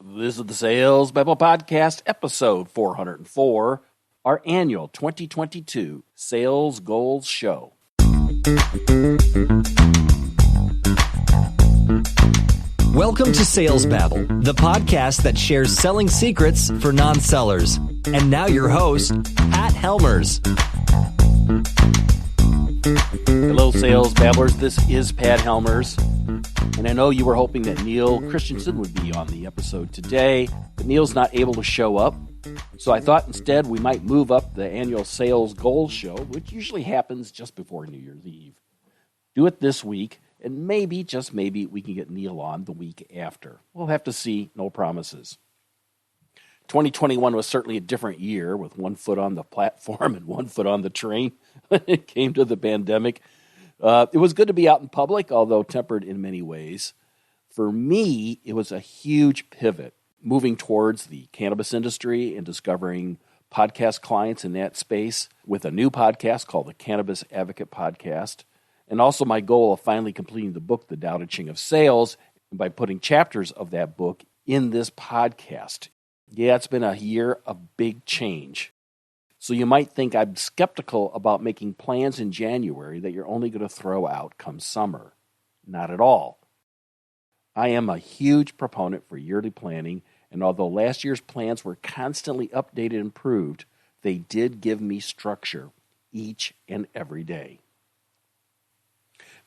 This is the Sales Bible Podcast, episode 404, our annual 2022 Sales Goals Show. Welcome to Sales Babble, the podcast that shares selling secrets for non-sellers. And now your host, Pat Helmers. Hello, Sales Babblers. This is Pat Helmers. And I know you were hoping that Neil Christensen would be on the episode today, but Neil's not able to show up. So I thought instead we might move up the annual Sales Goals Show, which usually happens just before New Year's Eve. Do it this week, and maybe, just maybe, we can get Neil on the week after. We'll have to see, no promises. 2021 was certainly a different year, with one foot on the platform and one foot on the train when it came to the pandemic. It was good to be out in public, although tempered in many ways. For me, it was a huge pivot, moving towards the cannabis industry and discovering podcast clients in that space with a new podcast called the Cannabis Advocate Podcast, and also my goal of finally completing the book, The Tao Te Ching of Sales, and by putting chapters of that book in this podcast. Yeah, it's been a year of big change. So you might think I'm skeptical about making plans in January that you're only going to throw out come summer. Not at all. I am a huge proponent for yearly planning, and although last year's plans were constantly updated and improved, they did give me structure each and every day.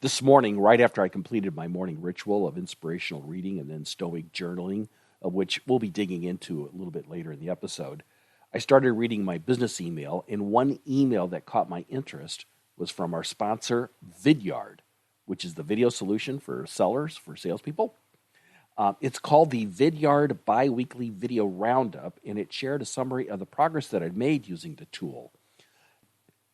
This morning, right after I completed my morning ritual of inspirational reading and then stoic journaling, of which we'll be digging into a little bit later in the episode, I started reading my business email, and one email that caught my interest was from our sponsor, Vidyard, which is the video solution for sellers, for salespeople. It's called the Vidyard Biweekly Video Roundup, and it shared a summary of the progress that I'd made using the tool.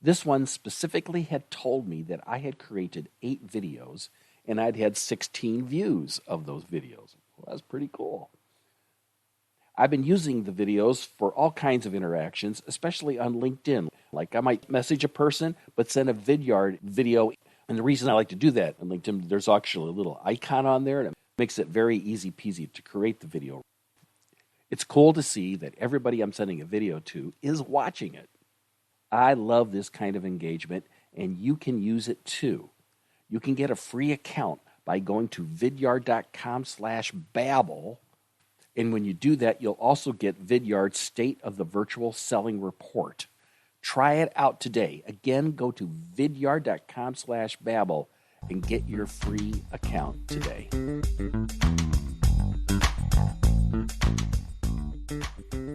This one specifically had told me that I had created 8 videos, and I'd had 16 views of those videos. Well, that's pretty cool. I've been using the videos for all kinds of interactions, especially on LinkedIn. Like I might message a person, but send a Vidyard video. And the reason I like to do that on LinkedIn, there's actually a little icon on there, and it makes it very easy peasy to create the video. It's cool to see that everybody I'm sending a video to is watching it. I love this kind of engagement, and you can use it too. You can get a free account by going to vidyard.com/babble. And when you do that, you'll also get Vidyard's State of the Virtual Selling Report. Try it out today. Again, go to vidyard.com/babble and get your free account today.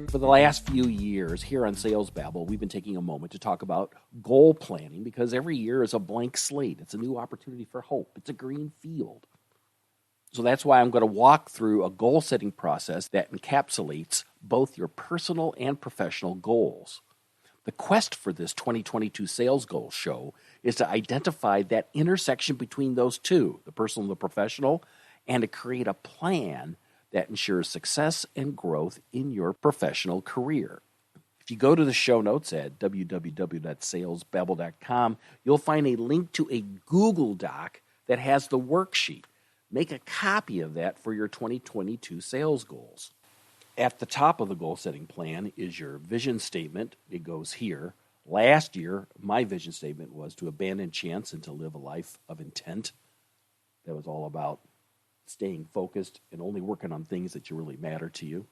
For the last few years here on Sales Babble, we've been taking a moment to talk about goal planning because every year is a blank slate. It's a new opportunity for hope. It's a green field. So that's why I'm going to walk through a goal-setting process that encapsulates both your personal and professional goals. The quest for this 2022 Sales Goals Show is to identify that intersection between those two, the personal and the professional, and to create a plan that ensures success and growth in your professional career. If you go to the show notes at www.salesbabble.com, you'll find a link to a Google Doc that has the worksheet. Make a copy of that for your 2022 sales goals. At the top of the goal-setting plan is your vision statement. It goes here. Last year, my vision statement was to abandon chance and to live a life of intent. That was all about staying focused and only working on things that really matter to you.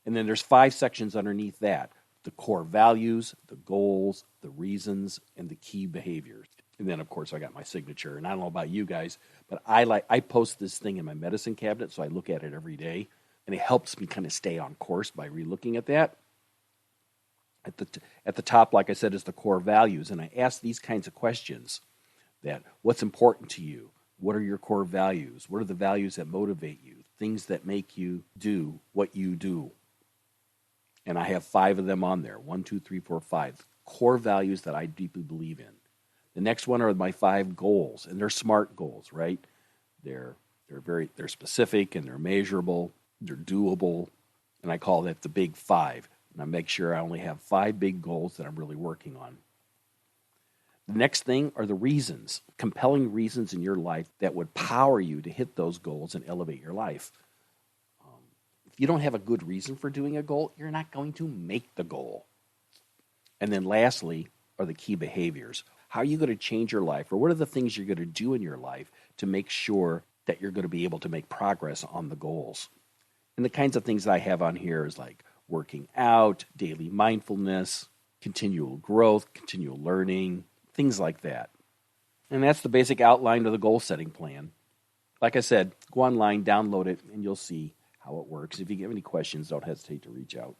And then there's 5 sections underneath that: the core values, the goals, the reasons, and the key behaviors. And then, of course, I got my signature. And I don't know about you guys, but I post this thing in my medicine cabinet, so I look at it every day. And it helps me kind of stay on course by re-looking at that. At the top, like I said, is the core values. And I ask these kinds of questions: that what's important to you? What are your core values? What are the values that motivate you? Things that make you do what you do. And I have 5 of them on there. 1, 2, 3, 4, 5. Core values that I deeply believe in. The next one are my 5 goals, and they're SMART goals, right? They're specific and they're measurable, they're doable, and I call that the big 5. And I make sure I only have 5 big goals that I'm really working on. The next thing are the reasons, compelling reasons in your life that would power you to hit those goals and elevate your life. If you don't have a good reason for doing a goal, you're not going to make the goal. And then lastly are the key behaviors. How are you going to change your life, or what are the things you're going to do in your life to make sure that you're going to be able to make progress on the goals? And the kinds of things that I have on here is like working out, daily mindfulness, continual growth, continual learning, things like that. And that's the basic outline of the goal setting plan. Like I said, go online, download it, and you'll see how it works. If you have any questions, don't hesitate to reach out.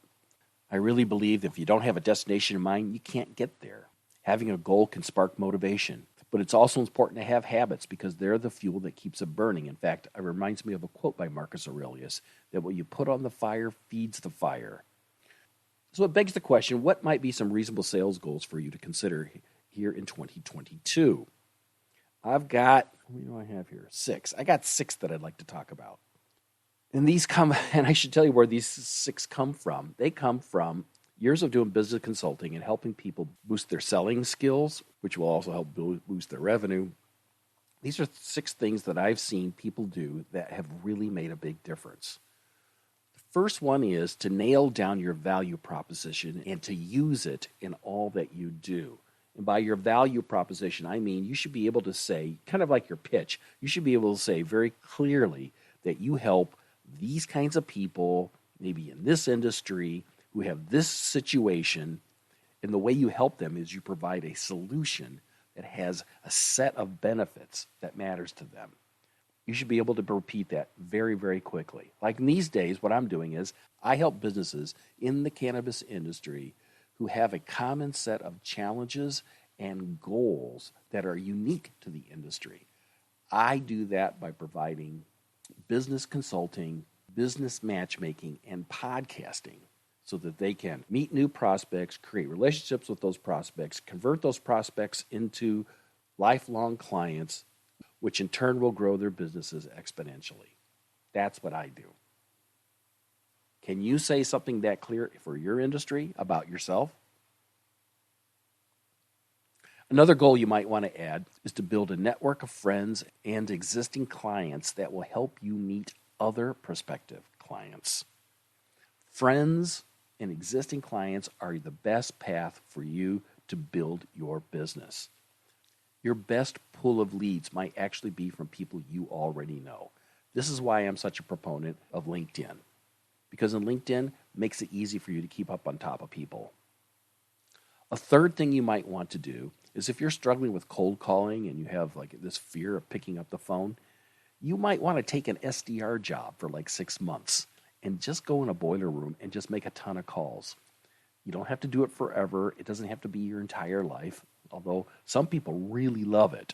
I really believe that if you don't have a destination in mind, you can't get there. Having a goal can spark motivation, but it's also important to have habits because they're the fuel that keeps it burning. In fact, it reminds me of a quote by Marcus Aurelius that what you put on the fire feeds the fire. So it begs the question, what might be some reasonable sales goals for you to consider here in 2022? I've got, what do I have here? 6. I got 6 that I'd like to talk about. And these come, and I should tell you where these 6 come from. They come from years of doing business consulting and helping people boost their selling skills, which will also help boost their revenue. These are 6 things that I've seen people do that have really made a big difference. The first one is to nail down your value proposition and to use it in all that you do. And by your value proposition, I mean you should be able to say, kind of like your pitch, you should be able to say very clearly that you help these kinds of people, maybe in this industry, who have this situation, and the way you help them is you provide a solution that has a set of benefits that matters to them. You should be able to repeat that very, very quickly. Like in these days, what I'm doing is I help businesses in the cannabis industry who have a common set of challenges and goals that are unique to the industry. I do that by providing business consulting, business matchmaking, and podcasting so that they can meet new prospects, create relationships with those prospects, convert those prospects into lifelong clients, which in turn will grow their businesses exponentially. That's what I do. Can you say something that clear for your industry about yourself? Another goal you might want to add is to build a network of friends and existing clients that will help you meet other prospective clients. Friends and existing clients are the best path for you to build your business. Your best pool of leads might actually be from people you already know. This is why I'm such a proponent of LinkedIn, because in LinkedIn, it makes it easy for you to keep up on top of people. A third thing you might want to do is if you're struggling with cold calling and you have like this fear of picking up the phone, you might want to take an SDR job for like 6 months and just go in a boiler room and just make a ton of calls. You don't have to do it forever. It doesn't have to be your entire life, although some people really love it.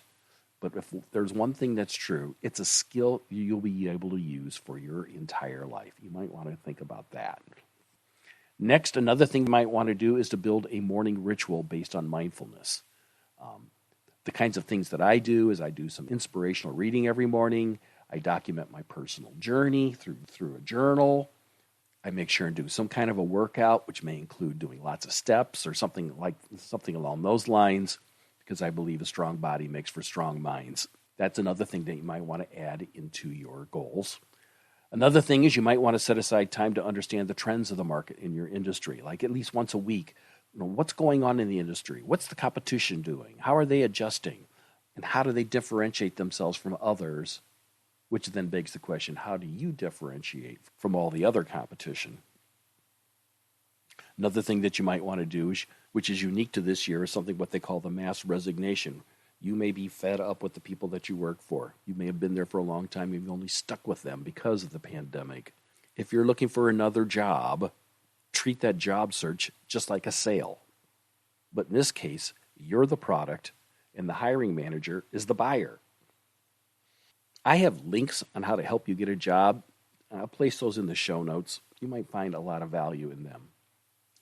But if there's one thing that's true, it's a skill you'll be able to use for your entire life. You might want to think about that. Next, another thing you might want to do is to build a morning ritual based on mindfulness. The kinds of things that I do is I do some inspirational reading every morning. I document my personal journey through a journal. I make sure and do some kind of a workout, which may include doing lots of steps or something along those lines, because I believe a strong body makes for strong minds. That's another thing that you might want to add into your goals. Another thing is you might want to set aside time to understand the trends of the market in your industry, like at least once a week. What's going on in the industry? What's the competition doing? How are they adjusting? And how do they differentiate themselves from others? Which then begs the question, how do you differentiate from all the other competition? Another thing that you might want to do, which is unique to this year, is something what they call the mass resignation. You may be fed up with the people that you work for. You may have been there for a long time. You've only stuck with them because of the pandemic. If you're looking for another job, treat that job search just like a sale. But in this case, you're the product and the hiring manager is the buyer. I have links on how to help you get a job. I'll place those in the show notes. You might find a lot of value in them.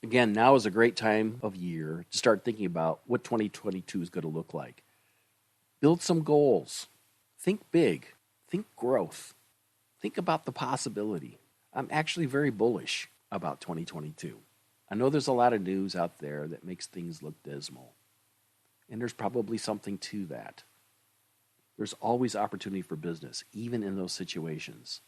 Again, now is a great time of year to start thinking about what 2022 is going to look like. Build some goals. Think big. Think growth. Think about the possibility. I'm actually very bullish about 2022. I know there's a lot of news out there that makes things look dismal. And there's probably something to that. There's always opportunity for business, even in those situations.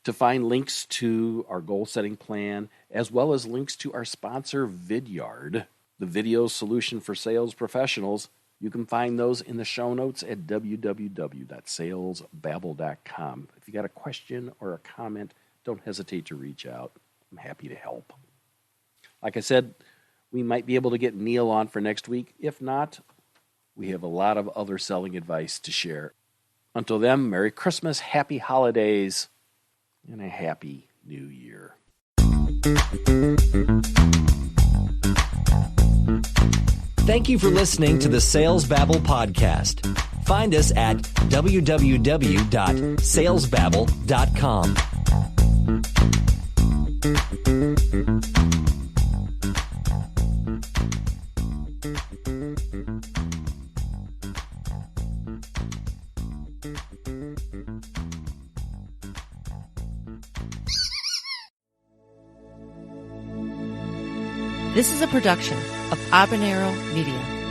To find links to our goal-setting plan, as well as links to our sponsor, Vidyard, the video solution for sales professionals, you can find those in the show notes at www.salesbabble.com. If you got a question or a comment, don't hesitate to reach out. I'm happy to help. Like I said, we might be able to get Neil on for next week. If not, we have a lot of other selling advice to share. Until then, Merry Christmas, Happy Holidays, and a Happy New Year. Thank you for listening to the Sales Babble podcast. Find us at www.salesbabble.com. This is a production of Habanero Media.